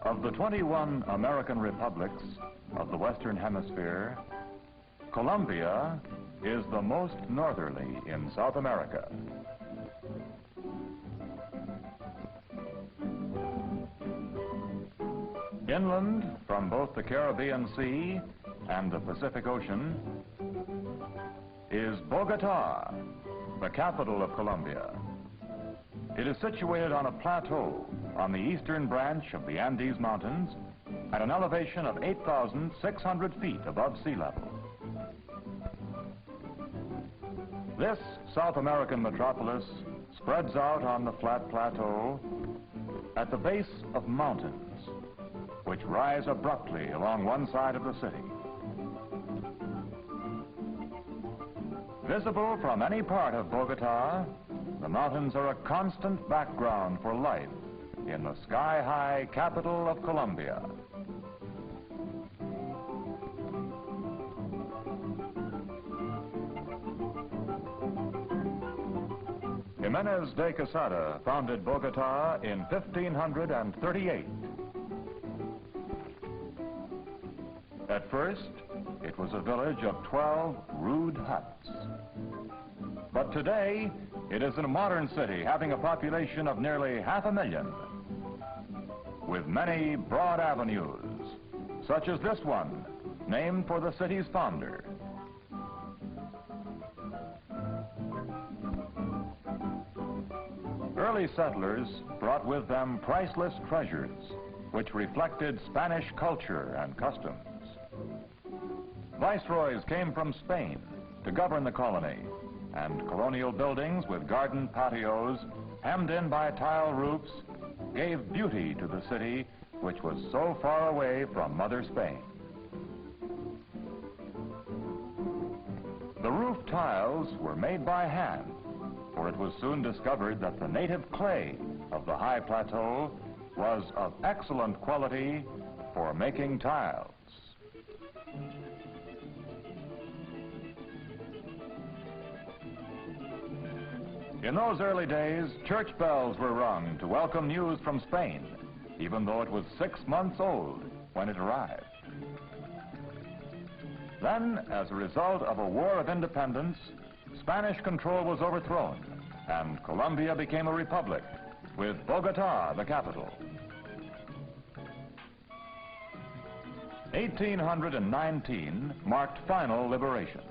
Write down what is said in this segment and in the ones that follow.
Of the 21 American republics of the Western Hemisphere, Colombia is the most northerly in South America. Inland from both the Caribbean Sea and the Pacific Ocean is Bogotá, the capital of Colombia. It is situated on a plateau on the eastern branch of the Andes Mountains at an elevation of 8,600 feet above sea level. This South American metropolis spreads out on the flat plateau at the base of mountains, which rise abruptly along one side of the city. Visible from any part of Bogotá, the mountains are a constant background for life in the sky-high capital of Colombia. Jimenez de Quesada founded Bogotá in 1538. At first, it was a village of 12 rude huts. But today, it is a modern city having a population of nearly 500,000, with many broad avenues, such as this one, named for the city's founder. Early settlers brought with them priceless treasures, which reflected Spanish culture and customs. Viceroys came from Spain to govern the colony, and colonial buildings with garden patios hemmed in by tile roofs gave beauty to the city, which was so far away from Mother Spain. The roof tiles were made by hand, for it was soon discovered that the native clay of the high plateau was of excellent quality for making tiles. In those early days, church bells were rung to welcome news from Spain, even though it was 6 months old when it arrived. Then, as a result of a war of independence, Spanish control was overthrown, and Colombia became a republic, with Bogotá the capital. 1819 marked final liberation.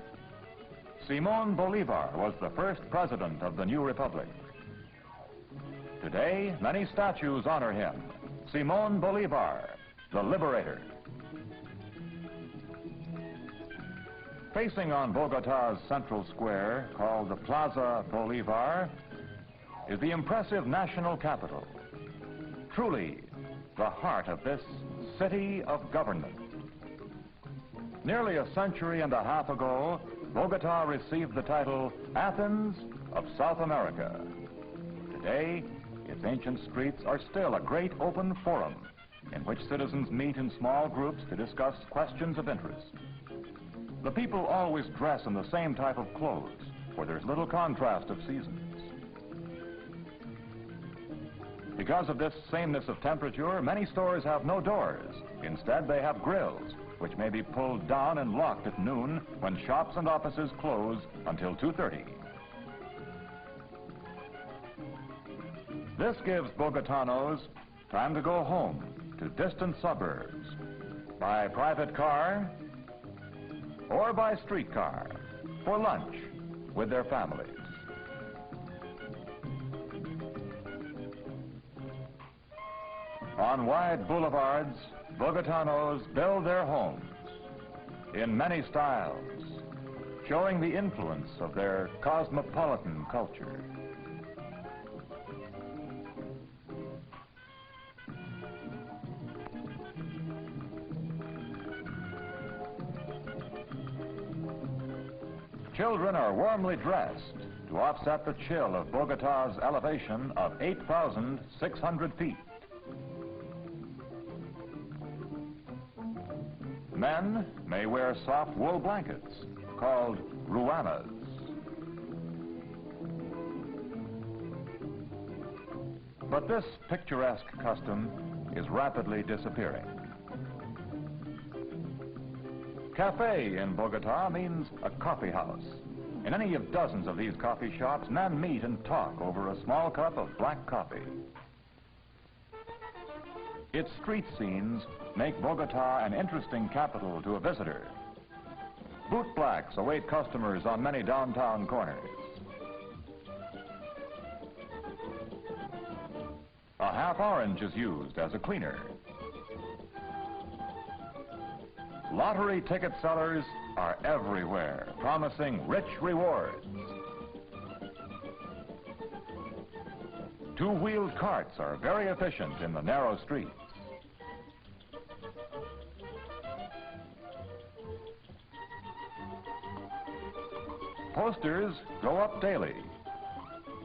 Simón Bolívar was the first president of the new republic. Today, many statues honor him. Simón Bolívar, the liberator. Facing on Bogotá's central square, called the Plaza Bolívar, is the impressive national capitol. Truly, the heart of this city of government. Nearly a century and a half ago, Bogotá received the title Athens of South America. Today, its ancient streets are still a great open forum in which citizens meet in small groups to discuss questions of interest. The people always dress in the same type of clothes, for there's little contrast of seasons. Because of this sameness of temperature, many stores have no doors. Instead, they have grills, which may be pulled down and locked at noon when shops and offices close until 2:30. This gives Bogotanos time to go home to distant suburbs by private car or by streetcar for lunch with their families. On wide boulevards, Bogotanos build their homes in many styles, showing the influence of their cosmopolitan culture. Children are warmly dressed to offset the chill of Bogotá's elevation of 8,600 feet. Men may wear soft wool blankets called ruanas. But this picturesque custom is rapidly disappearing. Cafe in Bogotá means a coffee house. In any of dozens of these coffee shops, men meet and talk over a small cup of black coffee. Its street scenes make Bogotá an interesting capital to a visitor. Bootblacks await customers on many downtown corners. A half orange is used as a cleaner. Lottery ticket sellers are everywhere, promising rich rewards. Two-wheeled carts are very efficient in the narrow streets. Posters go up daily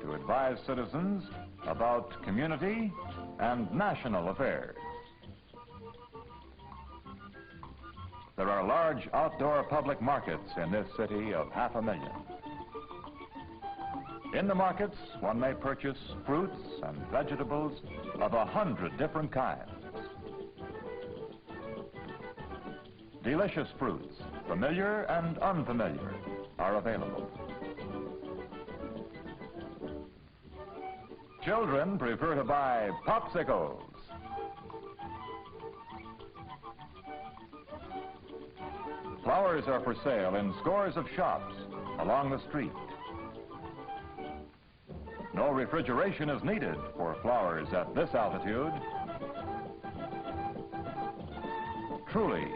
to advise citizens about community and national affairs. There are large outdoor public markets in this city of 500,000. In the markets, one may purchase fruits and vegetables of 100 different kinds. Delicious fruits, familiar and unfamiliar, are available. Children prefer to buy popsicles. Flowers are for sale in scores of shops along the street. No refrigeration is needed for flowers at this altitude. Truly,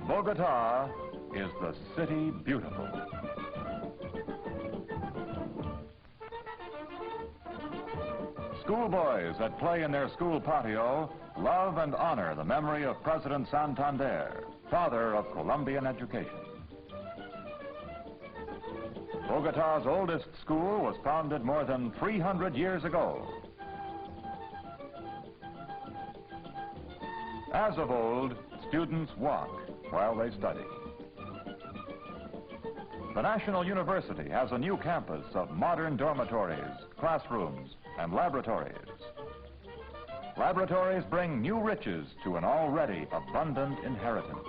Bogotá is the city beautiful. Schoolboys that play in their school patio love and honor the memory of President Santander, father of Colombian education. Bogotá's oldest school was founded more than 300 years ago. As of old, students walk while they study. The National University has a new campus of modern dormitories, classrooms, and laboratories. Laboratories bring new riches to an already abundant inheritance.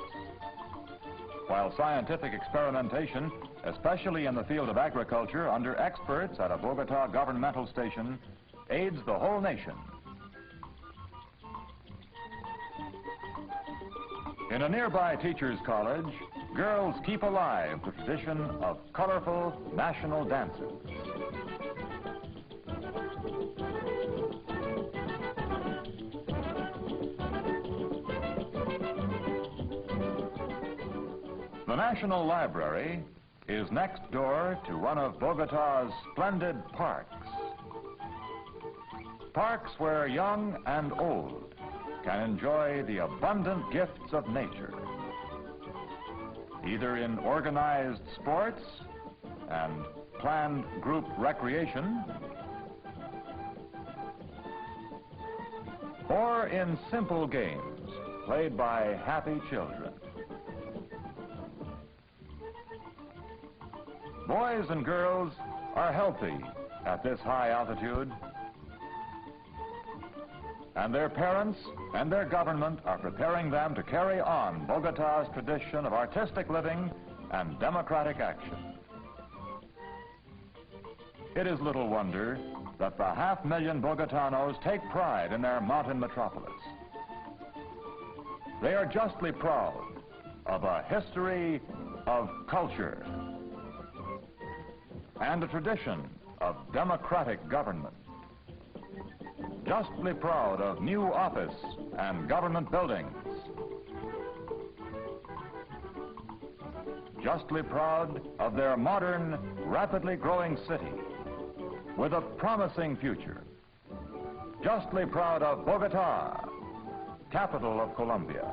While scientific experimentation, especially in the field of agriculture, under experts at a Bogotá governmental station, aids the whole nation. In a nearby teachers' college, girls keep alive the tradition of colorful national dances. The National Library is next door to one of Bogotá's splendid parks. Parks where young and old can enjoy the abundant gifts of nature, either in organized sports and planned group recreation, or in simple games played by happy children. Boys and girls are healthy at this high altitude, and their parents and their government are preparing them to carry on Bogotá's tradition of artistic living and democratic action. It is little wonder that the 500,000 Bogotanos take pride in their mountain metropolis. They are justly proud of a history of culture and a tradition of democratic government. Justly proud of new office and government buildings. Justly proud of their modern, rapidly growing city with a promising future. Justly proud of Bogotá, capital of Colombia.